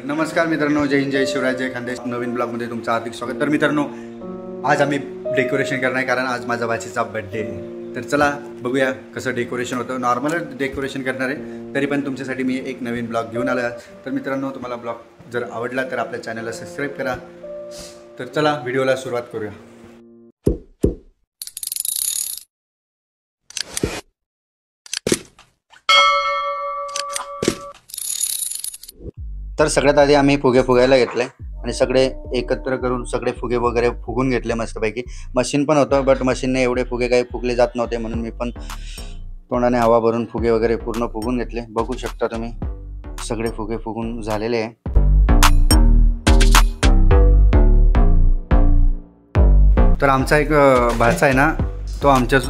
नमस्कार मित्रांनो, जय हिंद, जय शिवराय, जय खानदेश. नवीन ब्लॉगमध्ये तुमचं हार्दिक स्वागत. तर मित्रांनो, आज आम्ही डेकोरेशन करणार आहे कारण आज माझा भाचीचा बर्थडे आहे. तर चला बघूया कसं डेकोरेशन होतं. नॉर्मल डेकोरेशन करणार आहे, तरी पण तुमच्यासाठी मी एक नवीन ब्लॉग घेऊन आलो आहे. तर मित्रांनो, तुम्हाला ब्लॉग जर आवडला तर आपल्या चॅनलला सबस्क्राईब करा. तर चला व्हिडिओला सुरुवात करूया. तर सगळ्यात आधी आम्ही फुगे फुगायला घेतले आणि सगळे एकत्र करून सगळे फुगे वगैरे फुगून घेतले मस्तपैकी. मशीन पण होतं, बट मशीनने एवढे फुगे काही फुगले जात नव्हते, म्हणून मी पण तोंडाने हवा भरून फुगे वगैरे पूर्ण फुगून घेतले. बघू शकता तुम्ही, सगळे फुगे फुगून झालेले आहे. तर आमचा एक भाचा आहे ना, तो आमच्या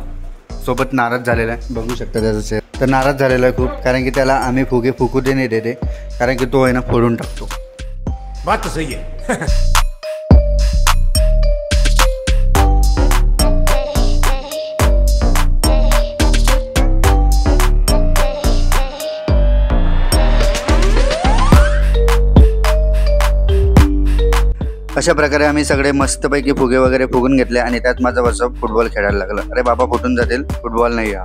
सोबत नाराज झालेला आहे. बघू शकता त्याचं चेहरा. तर नाराज झालेला आहे खूप, कारण की त्याला आम्ही फुगे फुकू दे नाही देते, कारण की तो आहे ना फोडून टाकतो. बात तो सही है. अशा प्रकारे आम्ही सगळे मस्तपैकी फुगे वगैरे फुगून घेतले आणि त्यात माझा भाचा फुटबॉल खेळायला लागला. अरे बाबा, फुटून जातील, फुटबॉल नाही हा.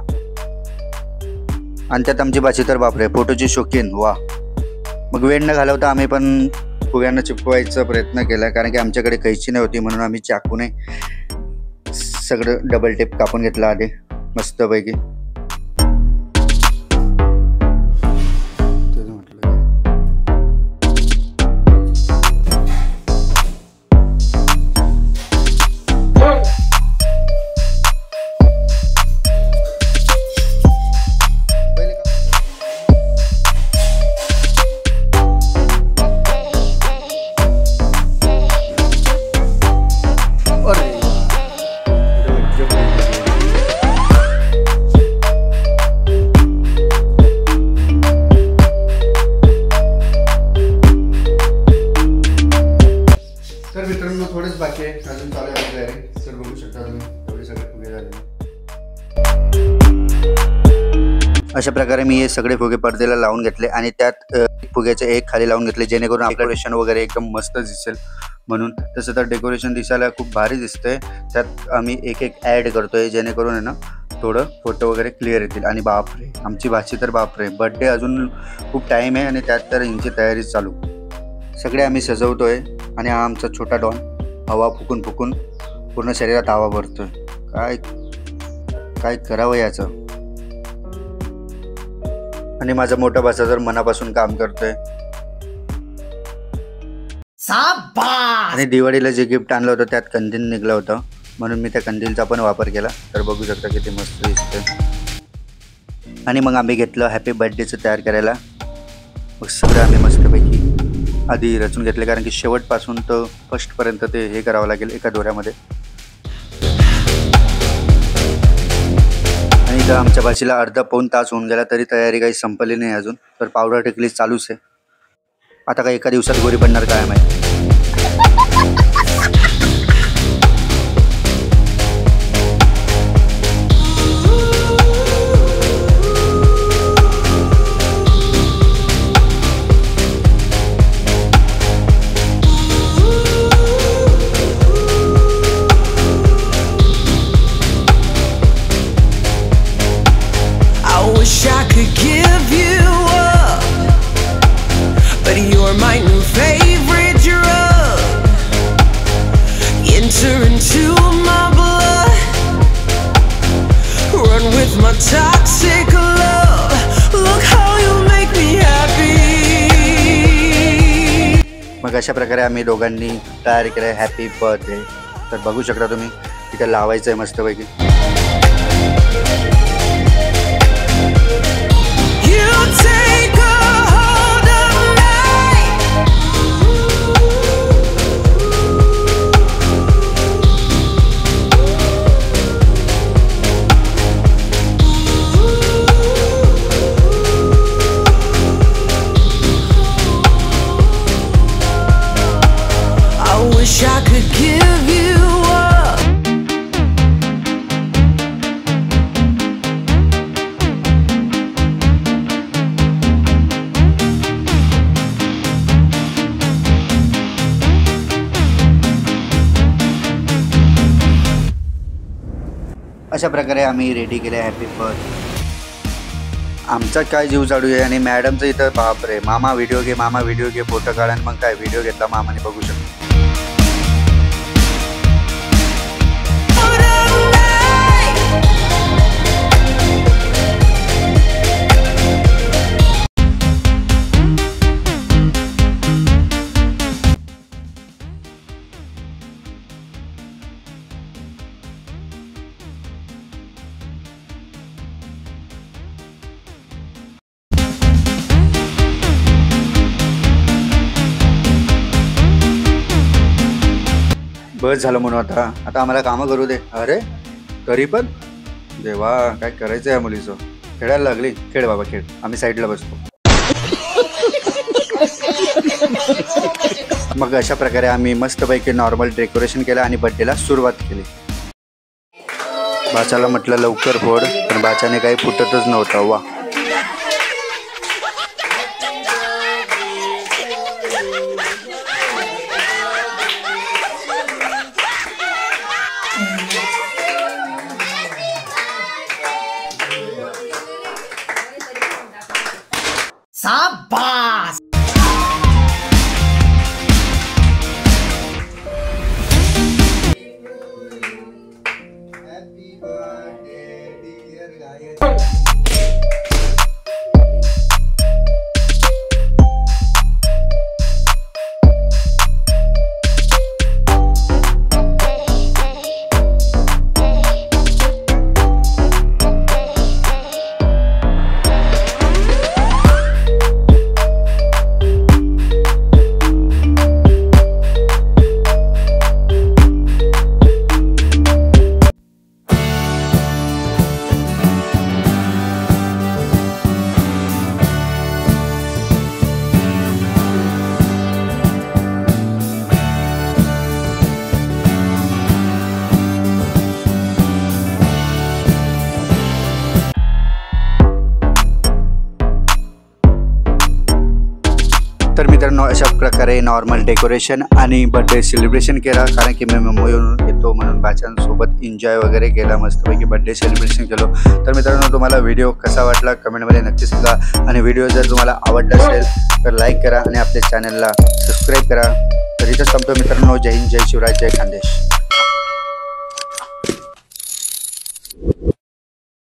आणि त्यात आमची भाची तर बापरे फोटोची शौकीन. वा. मग वेळ न घालवता आम्ही पण फुग्यांना चिपकवायचा प्रयत्न केला, कारण की आमच्याकडे कैची नव्हती, म्हणून आम्ही चाकूने सगळं डबल टेप कापून घेतला आधी मस्तपैकी. तर मित्रांनो, थोडेच बाकी आहे, अजून चालू आहे तयारी. तर बघू शकता तुम्ही, थोडे सगळे फुगे झाले. अशा प्रकारे मी हे सगळे फुगे पडद्याला लावून घेतले आणि त्यात फुग्याचे एक खाली लावून घेतले, जेणेकरून डेकोरेशन वगैरे एकदम मस्त दिसेल म्हणून. तसं तर डेकोरेशन दिसायला खूप भारी दिसतंय. त्यात आम्ही एक एक ॲड करतोय, जेणेकरून आहे ना थोडं फोटो वगैरे क्लिअर येतील. आणि बापरे, आमची भाची तर बापरे, बर्थडे अजून खूप टाईम आहे आणि त्यात तर यांची तयारी चालू. सगळे आम्ही सजवतोय आणि हा आमचा छोटा डॉन हवा फुकून फुकून पूर्ण शरीरात हवा भरतोय. काय काय करावं याचं. आणि माझा मोठा भाचा तर मनापासून काम करतोय. आणि दिवाळीला जे गिफ्ट आणलं होतं त्यात कंदील निघलं होतं, म्हणून मी त्या कंदीलचा पण वापर केला. तर बघू शकता किती मस्त दिसतंय. आणि मग आम्ही घेतलं हॅपी बर्थडेचं तयार करायला. मग सगळं आम्ही मस्तपैकी आधी रचून घेतले, कारण की शेवटपासून तर फर्स्टपर्यंत ते हे करावं लागेल एका दोऱ्यामध्ये. आणि इथं आमच्या भाचीला अर्धा पाऊण तास होऊन गेला, तरी तयारी काही संपली नाही अजून. तर पावडर टिकली चालूच आहे. आता काही एका दिवसात गोरी पडणार काय माहिती. Wish I could give you up, but you're my new favorite drug. Enter into my blood, run with my toxic love. Look how you make me happy. मग अशा प्रकारे आम्ही दोघांनी तयार केलं हॅपी बर्थडे. तर बघू शकता तुम्ही, इथे लावायचं आहे मस्तपैकी. अशा प्रकारे आम्ही रेडी केले हॅपी बर्थ. आमचा काय जीव चालू आहे आणि मॅडमचं इथं बापरे, मामा व्हिडिओ घे, मामा व्हिडिओ घे, फोटो काढा. आणि मग काय व्हिडिओ घेतला मामाने, बघू शकतो. बस झालं म्हणून आता आम्हाला कामं करू दे. अरे तरी पण देवा, काय करायचं या मुलीचं. खेळायला लागली, खेळ बाबा खेळ, आम्ही साईडला बसतो. मग अशा प्रकारे आम्ही मस्तपैकी नॉर्मल डेकोरेशन केलं आणि बड्डेला सुरुवात केली. बाचाला म्हटलं लवकर फोड, पण बाचाने काही फुटतच नव्हतं. वा, शाबाश. तर मित्रांनो अशा प्रकारे नॉर्मल डेकोरेशन आणि बर्थडे सेलिब्रेशन केला. कारण की मी मुंबईवरून येतो म्हणून बाच्यांसोबत एन्जॉय वगैरे केला, मस्तपैकी बर्थडे सेलिब्रेशन केलो. तर मित्रांनो तुम्हाला व्हिडिओ कसा वाटला कमेंटमध्ये नक्की सांगा. आणि व्हिडिओ जर तुम्हाला आवडला असेल तर लाईक करा आणि आपल्या चॅनलला सबस्क्राईब करा. तर इथंच थांबतो मित्रांनो. जय हिंद, जय शिवराज, जय खानदेश.